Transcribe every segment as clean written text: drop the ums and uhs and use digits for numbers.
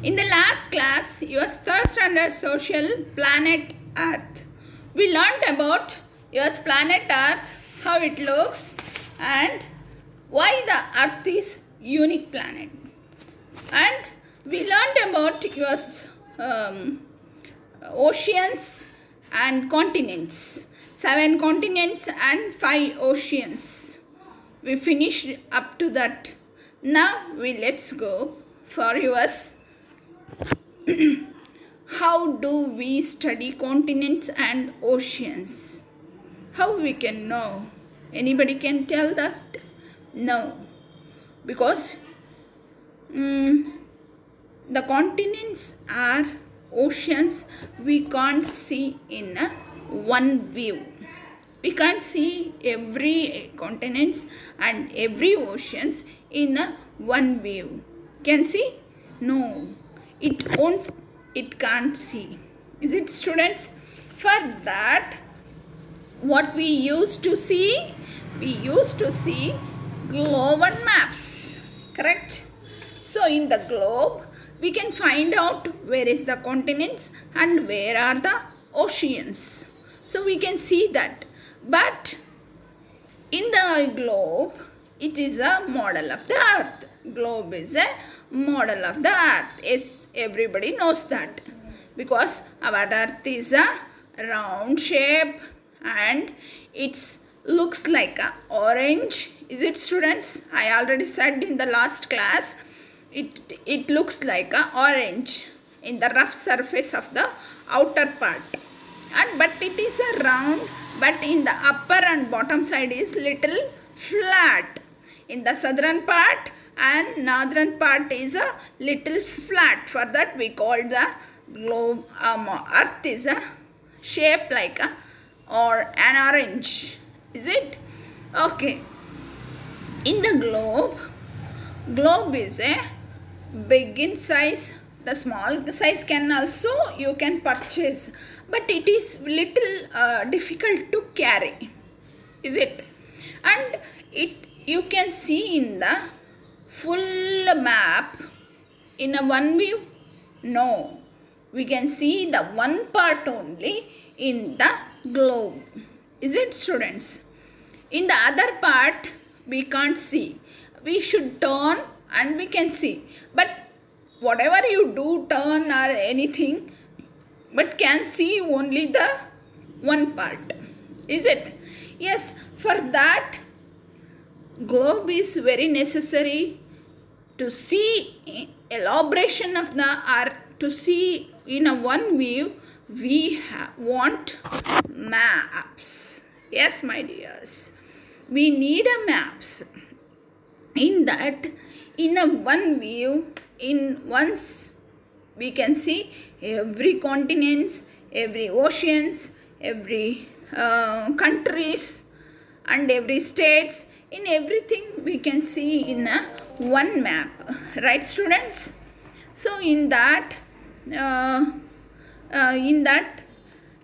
In the last class, your third standard social planet Earth, we learnt about your planet Earth, how it looks and why the Earth is unique planet. And we learnt about your oceans and continents, 7 continents and 5 oceans. We finished up to that. Now let's go for yours. How do we study continents and oceans? How we can know? Anybody can tell that? No, because the continents are oceans we can't see in one view. We can't see every continents and every oceans in one view. Can see? No, it won't. It can't see. Is it, students? For that, what we used to see? We used to see globe and maps. Correct? So in the globe, we can find out where is the continents and where are the oceans. So we can see that. But in the globe, it is a model of the earth. Globe is a model of the earth. Yes, everybody knows that. Because our earth is a round shape and it looks like a orange. Is it, students? I already said in the last class, it looks like a orange in the rough surface of the outer part. But it is a round, but in the upper and bottom side is little flat. In the southern part and northern part is a little flat. For that we call the globe, earth is a shape like a or an orange. Is it? Okay. In the globe is a big in size. The small size can also you can purchase, but it is little difficult to carry. Is it? And you can see in the full map in a one view. No, we can see the one part only in the globe. Is it, students? In the other part we can't see. We should turn and we can see, but whatever you do, turn or anything, but can see only the one part. Is it? Yes, for that globe is very necessary to see elaboration of the earth. To see in a one view, we want maps. Yes, my dears, we need a maps. In that, in a one view, in once we can see every continents, every oceans, every countries and every states. In everything we can see in a one map, right, students? So in that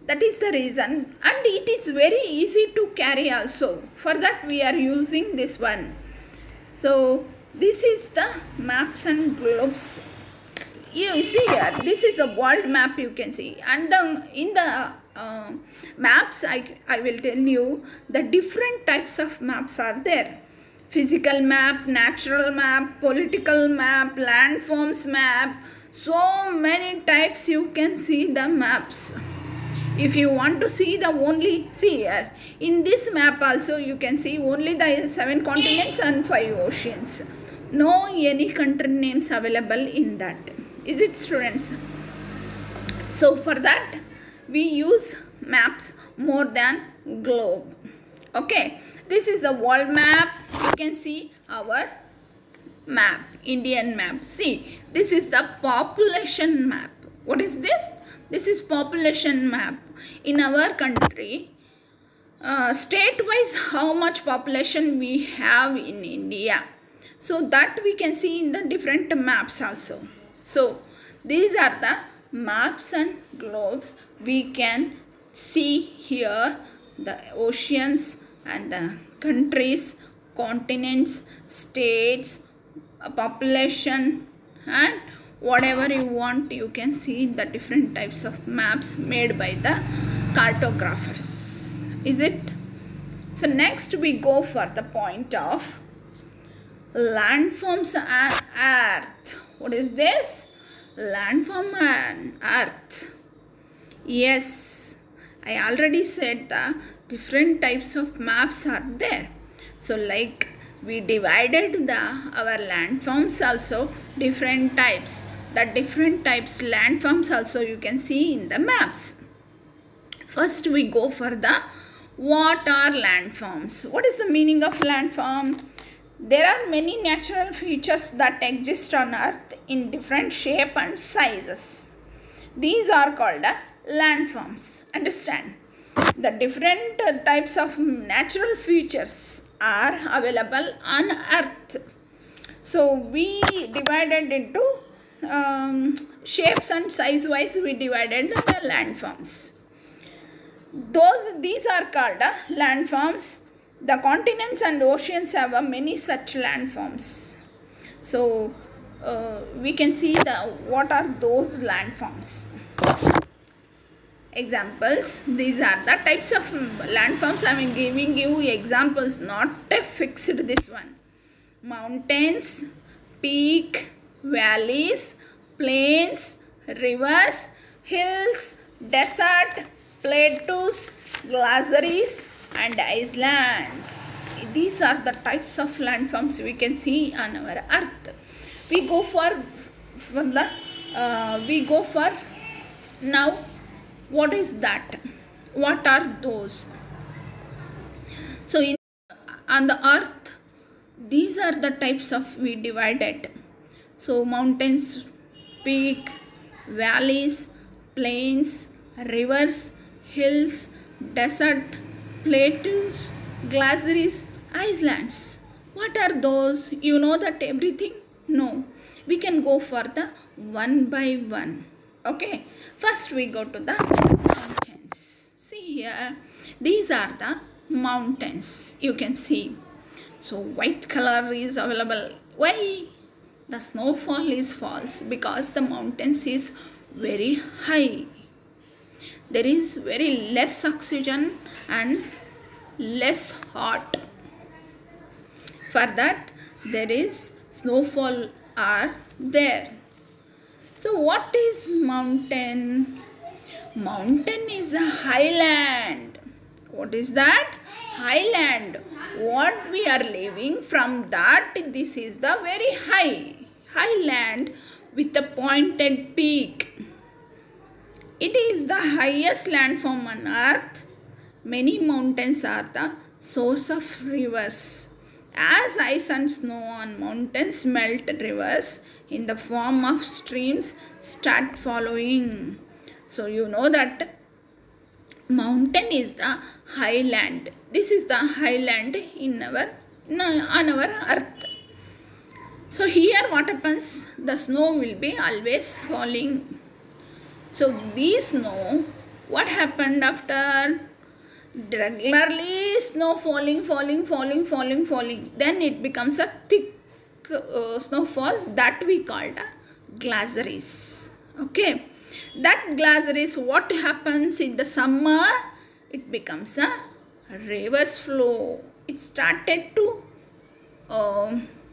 that is the reason, and it is very easy to carry also. For that we are using this one. So this is the maps and globes. You see here, this is a world map you can see, and in the maps I will tell you the different types of maps are there. Physical map, natural map, political map, landforms map. So many types you can see the maps. If you want to see the only, see here, in this map also you can see only the 7 continents and 5 oceans. No any country names available in that. Is it, students? So for that we use maps more than globe. Okay, this is the world map. You can see our map, Indian map. See, this is the population map. What is this? This is population map. In our country, state-wise how much population we have in India. So that we can see in the different maps also. So these are the maps and globes. We can see here the oceans and the countries, continents, states, population and whatever you want, you can see the different types of maps made by the cartographers. Is it? So next we go for the point of landforms and earth. What is this? Landform and earth. Yes, I already said the different types of maps are there. So like we divided our landforms also different types. The different types landforms also you can see in the maps. First we go for the what are landforms. What is the meaning of landform? There are many natural features that exist on earth in different shape and sizes. These are called landforms. Understand? The different types of natural features are available on earth. So we divided into shapes and size wise we divided the landforms. These are called landforms. The continents and oceans have many such landforms. So we can see what are those landforms. Examples. These are the types of landforms. I am giving you examples, not a fixed this one. Mountains, peak, valleys, plains, rivers, hills, desert, plateaus, glaciers and islands. These are the types of landforms we can see on our earth. We go for now. What is that? What are those? So on the earth, these are the types of we divided. So mountains, peak, valleys, plains, rivers, hills, desert, plateaus, glaciers, islands. What are those? You know that everything? No. We can go for the one by one. Okay. First we go to the mountains. See here. These are the mountains. You can see. So white color is available. Why? The snowfall is false because the mountains is very high. There is very less oxygen and less hot. For that there is snowfall are there. So what is mountain? Mountain is a highland. What is that? Highland. What we are living from that, this is the very high. Highland with a pointed peak. It is the highest landform on earth. Many mountains are the source of rivers. As ice and snow on mountains melt, rivers in the form of streams start following. So you know that mountain is the highland. This is the highland on our earth. So here what happens? The snow will be always falling. So this snow, what happened after? Regularly snow falling. Then it becomes a thick snowfall that we called glaciers. Okay. That glaciers, what happens in the summer? It becomes a reverse flow. It started to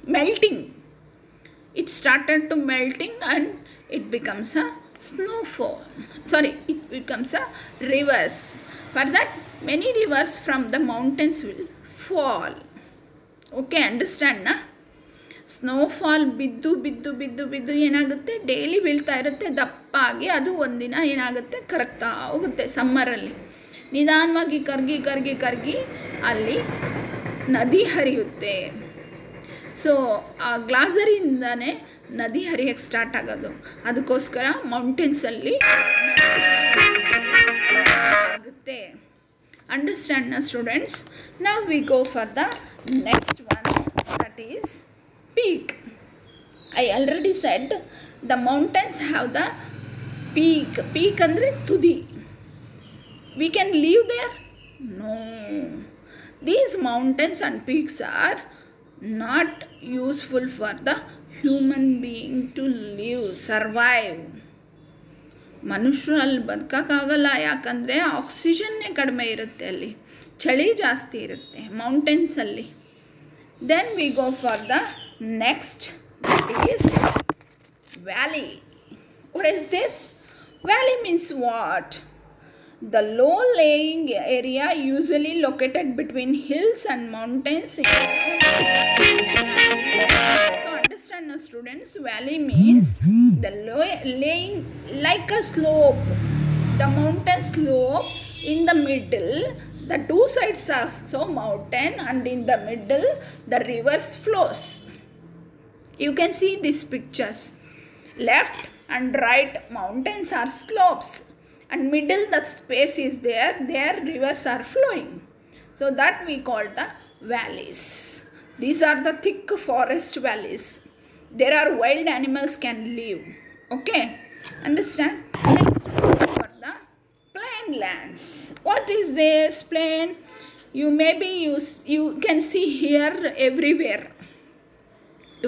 melting. It started to melting and it becomes a snowfall. Sorry, it becomes a rivers. For that, many rivers from the mountains will fall. Okay, understand na? Snowfall ಬಿದ್ದು ಏನಾಗುತ್ತೆ, daily ಬೀಳ್ತಾ ಇರುತ್ತೆ, ದಪ್ಪಾಗಿ ಅದು ಒಂದಿನ ಏನಾಗುತ್ತೆ, ಕರಗ್ತಾ ಹೋಗುತ್ತೆ. ಸಮ್ಮರಲ್ಲಿ ನಿಧಾನವಾಗಿ ಕರಗಿ ಅಲ್ಲಿ ನದಿ ಹರಿಯುತ್ತೆ. ಸೊ ಆ ಗ್ಲಾಸರಿಯಿಂದನೇ ನದಿ ಹರಿಯಕ್ಕೆ ಸ್ಟಾರ್ಟ್ ಆಗೋದು. ಅದಕ್ಕೋಸ್ಕರ ಮೌಂಟೇನ್ಸಲ್ಲಿ ಆಗುತ್ತೆ. ಅಂಡರ್ಸ್ಟ್ಯಾಂಡ್ ನಾ students? Now we go for the next one, that is peak. I already said the mountains have the peak. Peak andre tudi. We can live there? No. These mountains and peaks are not useful for the human being to live, survive. ಮನುಷ್ಯರು ಅಲ್ಲಿ ಬದುಕೋಕ್ಕಾಗಲ್ಲ, ಯಾಕಂದರೆ ಆಕ್ಸಿಜನ್ನೇ ಕಡಿಮೆ ಇರುತ್ತೆ, ಅಲ್ಲಿ ಚಳಿ ಜಾಸ್ತಿ ಇರುತ್ತೆ ಮೌಂಟೇನ್ಸಲ್ಲಿ. Then we go for the next, that is valley. What is this? Valley means what? The low-lying area usually located between hills and mountains. So understand now students, valley means the laying like a slope, the mountain slope. In the middle, the two sides are so mountain, and in the middle the rivers flows. You can see these pictures. Left and right mountains are slopes, and middle the space is there rivers are flowing. So that we call the valleys. These are the thick forest valleys. There are wild animals can live. Okay, understand? Next for the plain lands. What is this plain? You can see here everywhere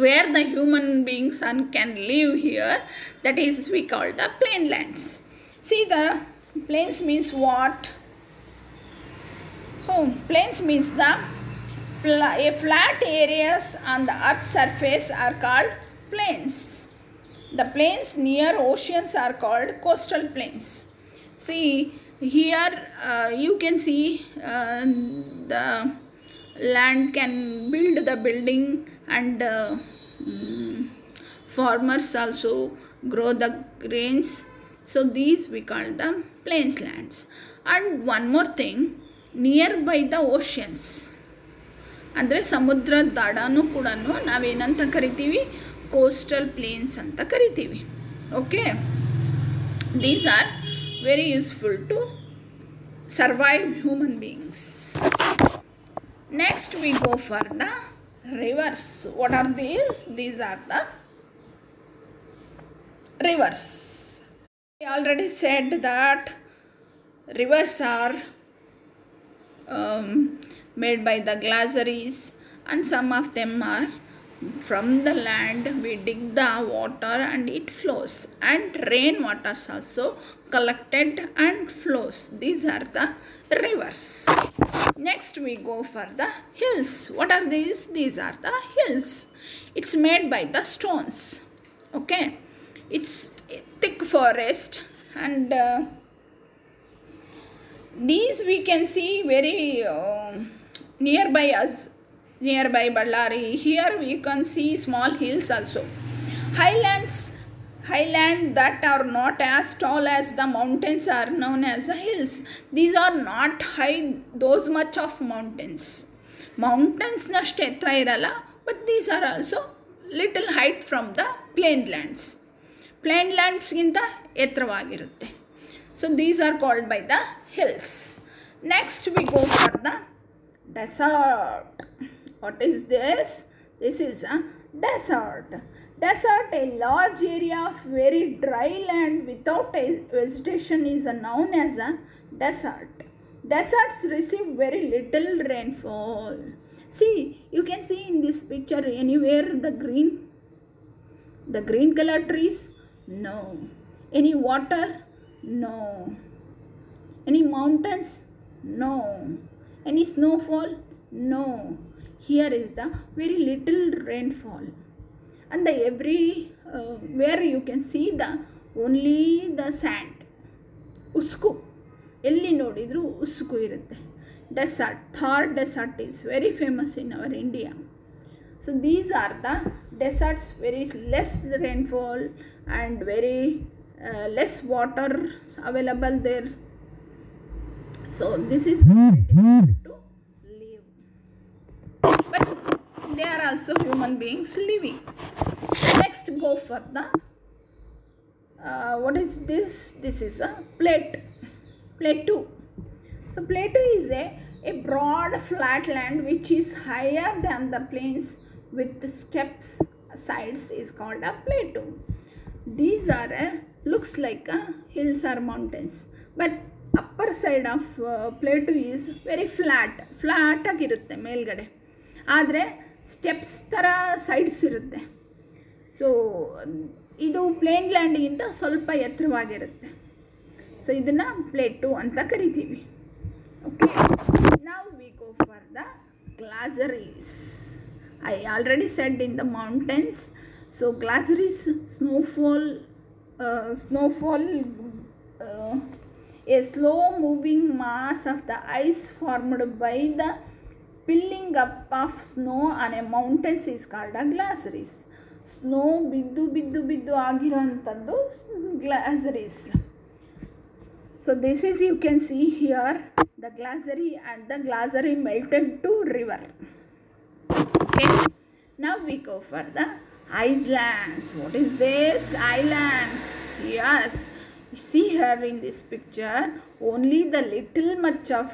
where the human beings can live here, that is we call the plain lands. See, the plains means what? Plains means the flat areas on the earth's surface are called plains. The plains near oceans are called coastal plains. See here, you can see the land can build the building, and farmers also grow the grains. So these we call the plains lands. And one more thing, nearby the oceans, ಅಂದರೆ ಸಮುದ್ರ ದಡನೂ ಕೂಡ ನಾವೇನಂತ ಕರಿತೀವಿ? Coastal plains ಅಂತ ಕರಿತೀವಿ. Okay, these are very useful to survive human beings. Next we go for the rivers. What are these? These are the rivers. I already said that rivers are made by the glaciers, and some of them are from the land. We dig the water and it flows, and rain water is also collected and flows. These are the rivers. Next we go for the hills. What are these? These are the hills. It's made by the stones. Okay, it's thick forest, and these we can see very nearby us, nearby Ballari. Here we can see small hills also. Highland that are not as tall as the mountains are known as the hills. These are not high, those much of mountains. Mountains nashte etra iralla, but these are also little height from the plain lands. Plain lands ginta etravagirutte. So these are called by the hills. Next we go for the desert. What is this? This is a desert. Desert, a large area of very dry land without vegetation, is known as a desert. Deserts receive very little rainfall. See, you can see in this picture anywhere the green color trees? No. Any water? No. Any mountains? No. Any snowfall? No. Here is the very little rainfall. And where you can see the only the sand, usku, elli nodidru usku irutte. Desert, Thar desert is very famous in our India. So these are the deserts, very less rainfall and very less water available there. So this is very difficult to live, but they are also human beings living. Next go for the what is this? This is a plateau. So plateau is a broad flat land which is higher than the plains with steps sides, is called a plateau. These are looks like hills or mountains, but upper side of plateau is very flat ಆಗಿರುತ್ತೆ ಮೇಲ್ಗಡೆ, ಆದರೆ steps ಥರ sides ಇರುತ್ತೆ. So ಇದು plane ಲ್ಯಾಂಡ್ಗಿಂತ ಸ್ವಲ್ಪ ಎತ್ತರವಾಗಿರುತ್ತೆ. So ಇದನ್ನು plate ಅಂತ ಕರಿತೀವಿ. ಓಕೆ, ನಾವು V go for the glaciers. I already said in the mountains. So glaciers, snowfall, a slow moving mass of the ice formed by the piling up of snow on a mountains is called a glaciers. Snow ಬಿದ್ದು ಆಗಿರೋಂಥದ್ದು glaciers. So this is, you can see here, the glacier, and the glacier melted to river. Okay, now we go for the islands. What is this? Islands. Yes, you see here in this picture only the little much of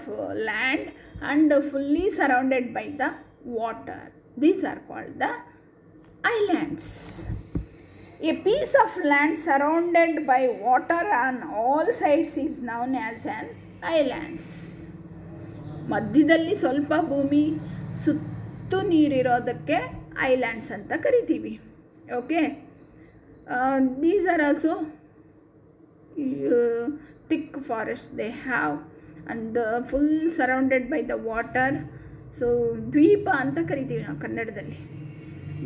land and fully surrounded by the water. These are called the islands. A piece of land surrounded by water on all sides is known as an islands. ಮಧ್ಯದಲ್ಲಿ ಸ್ವಲ್ಪ ಭೂಮಿ ಸುತ್ತು ನೀರಿರೋದಕ್ಕೆ islands ಅಂತ ಕರಿತೀವಿ. Okay, these are also thick forest they have and full surrounded by the water. So ದ್ವೀಪ ಅಂತ ಕರಿತೀವಿ ನಾವು ಕನ್ನಡದಲ್ಲಿ.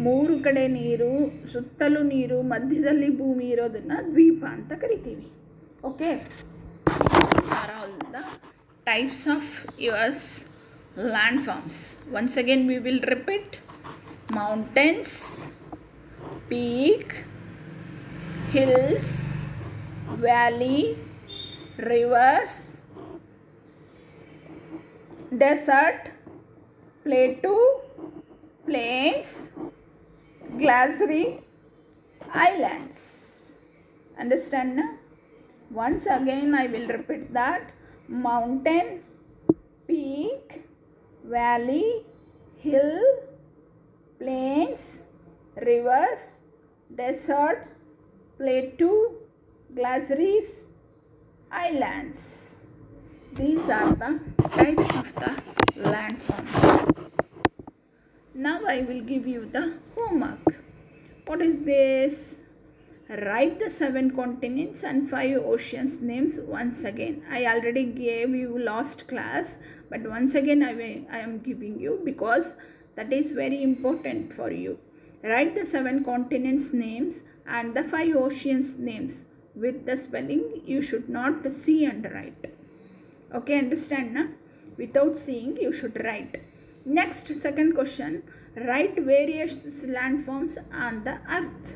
ಮೂರು ಕಡೆ ನೀರು, ಸುತ್ತಲೂ ನೀರು, ಮಧ್ಯದಲ್ಲಿ ಭೂಮಿ ಇರೋದನ್ನು ದ್ವೀಪ ಅಂತ ಕರಿತೀವಿ. Okay, are all the types of US landforms. Once again we will repeat: mountains, peak, hills, valley, rivers, desert, plateau, plains, glacier, islands. Understand na? Once again I will repeat that: mountain, peak, valley, hill, plains, rivers, deserts, plateau, glaciers, islands. These are the types of the landforms. Now I will give you the homework. What is this? Write the 7 continents and 5 oceans names once again. I already gave you last class, but once again I am giving you because that is very important for you. Write the 7 continents names and the 5 oceans names with the spelling. You should not see and write. Okay, understand na? Without seeing you should write. Next, second question: write various landforms on the earth.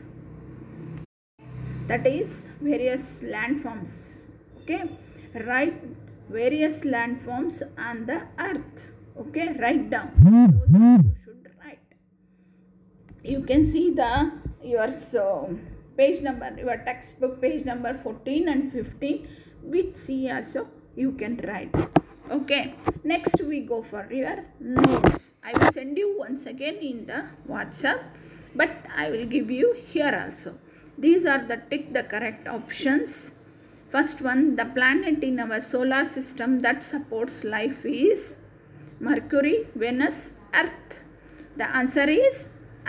That is various landforms. Okay, write various landforms on the earth. Okay, write down. You should write. You can see your page number, your textbook page number 14 and 15 with C also you can write. Okay, next we go for your notes. I will send you once again in the WhatsApp, but I will give you here also. These are the tick the correct options. First one, the planet in our solar system that supports life is Mercury, Venus, Earth. The answer is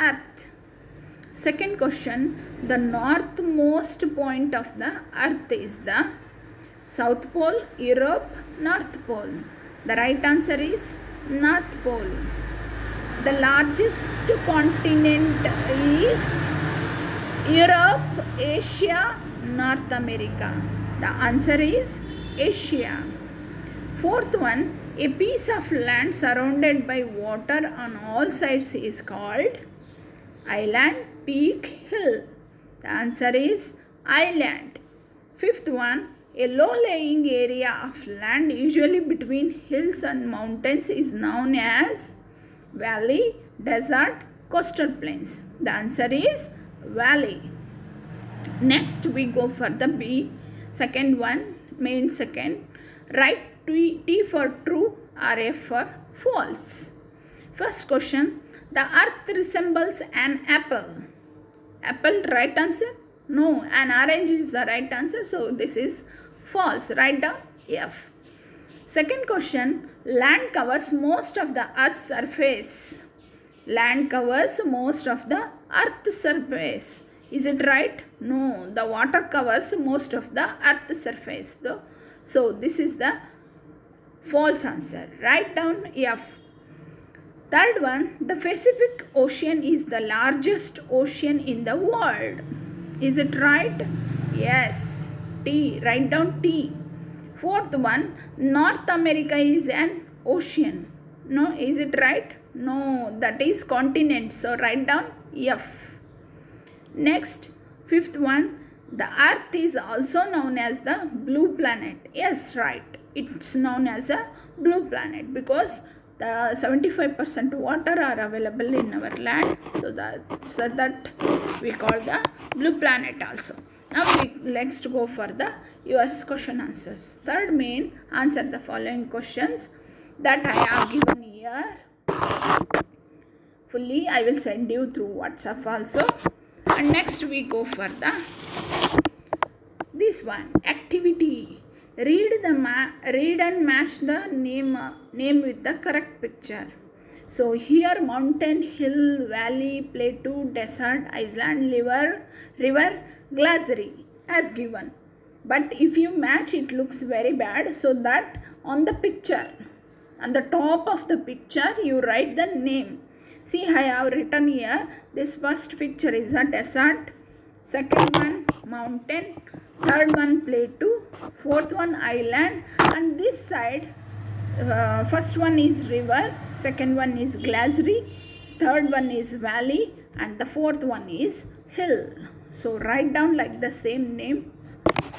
Earth. Second question, the northmost point of the Earth is the South Pole, Europe, North Pole. The right answer is North Pole. The largest continent is Europe, Asia, North America. The answer is Asia. Fourth one, a piece of land surrounded by water on all sides is called island, peak, hill. The answer is island. Fifth one, a low-lying area of land usually between hills and mountains is known as valley, desert, coastal plains. The answer is valley. Next we go for the B. Second one, main second. Write T for true or F for false. First question, the earth resembles an apple. Apple, right answer? No, an orange is the right answer, so this is false. Write down F. Second question, land covers most of the earth's surface. Land covers most of the earth surface. Is it right? No, the water covers most of the earth surface. So this is the false answer. Write down F. Third one, the Pacific Ocean is the largest ocean in the world. Is it right? Yes. T. Write down T. Fourth one, North America is an ocean. No, is it right? No, that is continent. So write down F. Next, fifth one, the Earth is also known as the blue planet. Yes, right. It's known as a blue planet because the 75% water are available in our land. So that we call the blue planet also. Now let's go for the US question answers. Third main, answer the following questions that I have given here. Fully I will send you through WhatsApp also. And next we go for the this one, activity. Read and match the name with the correct picture. So here mountain, hill, valley, plateau, desert, island, river, glacier as given. But if you match, it looks very bad. So that on the picture, on the top of the picture, you write the name. See, I have written here, this first picture is a desert, second one mountain, third one plateau, fourth one island, and this side, first one is river, second one is glacier, third one is valley, and the fourth one is hill. So write down like the same names.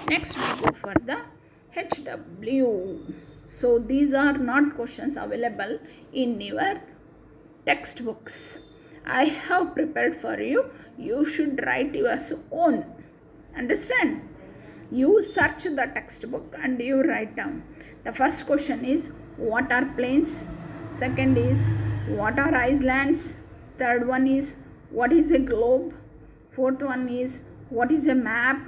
Next we go for the HW. So these are not questions available in your textbooks. I have prepared for you. You should write your own. Understand? You search the textbook and you write down. The first question is what are plains? Second is what are islands? Third one is what is a globe? Fourth one is what is a map?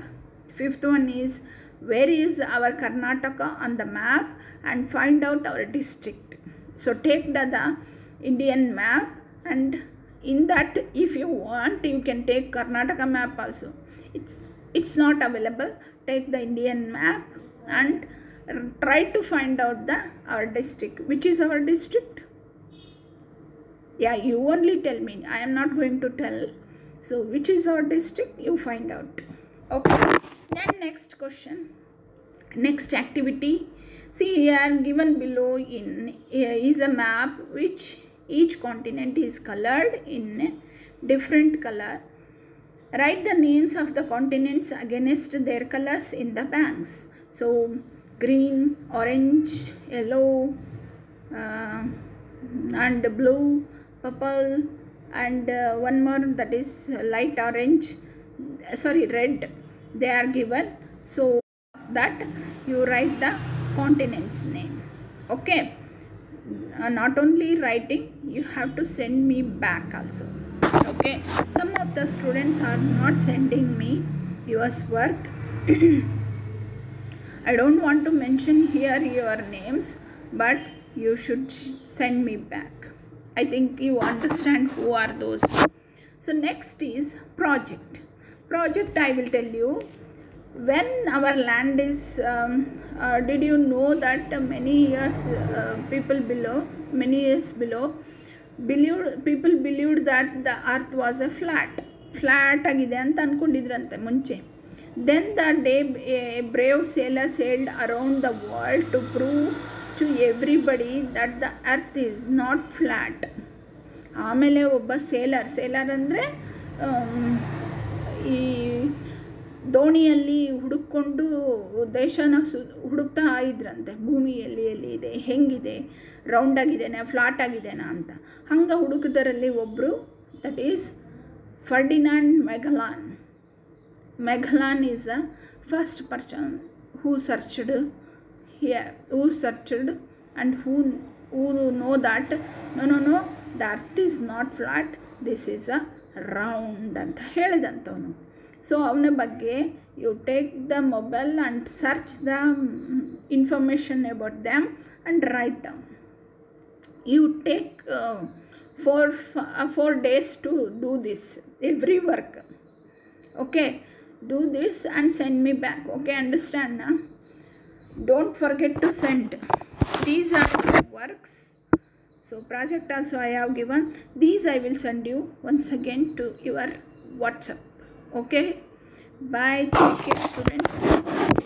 Fifth one is where is our Karnataka on the map, and find out our district. So take the Indian map, and in that if you want you can take Karnataka map also. It's not available. Take the Indian map and try to find out our district. Which is our district? Yeah, you only tell me. I am not going to tell. So which is our district? You find out. Okay. Then next question. Next activity. See here given below is a map which each continent is colored in a different color. Write the names of the continents against their colors in the banks. So green, orange, yellow, and blue, purple, and one more, that is light orange, red, they are given. So that you write the continent's name. Okay. Not only writing, you have to send me back also. Okay. Some of the students are not sending me yours work. I don't want to mention here your names, but you should send me back. I think you understand who are those. So next is project. Project, I will tell you. When our land is, did you know that many years people below, people believed that the earth was a flat agide anta ankondidranthe munche. Then the day a brave sailor sailed around the world to prove to everybody that the earth is not flat. ಆಮೇಲೆ ಒಬ್ಬ seller ಅಂದರೆ ಈ ದೋಣಿಯಲ್ಲಿ ಹುಡುಕೊಂಡು ದೇಶನ ಹುಡುಕ್ತಾ ಇದ್ರಂತೆ, ಭೂಮಿಯಲ್ಲಿ ಎಲ್ಲಿ ಇದೆ, ಹೆಂಗಿದೆ, ರೌಂಡ್ ಆಗಿದೆನಾ ಫ್ಲಾಟ್ ಆಗಿದೆನಾ ಅಂತ. ಹಂಗೆ ಹುಡುಕಿದರಲ್ಲಿ ಒಬ್ಬರು, that is Ferdinand Magellan is the first person who searched and who know that no, the earth is not flat, this is a round ಅಂತ ಹೇಳಿದಂಥವನು. ಸೊ ಅವನ ಬಗ್ಗೆ you take the mobile and search the information about them and write down. You take 4 days to do this every work. Okay, do this and send me back. Okay, understand now? Don't forget to send. These are the works. So project also I have given. These I will send you once again to your WhatsApp. Okay, bye. Take care, students.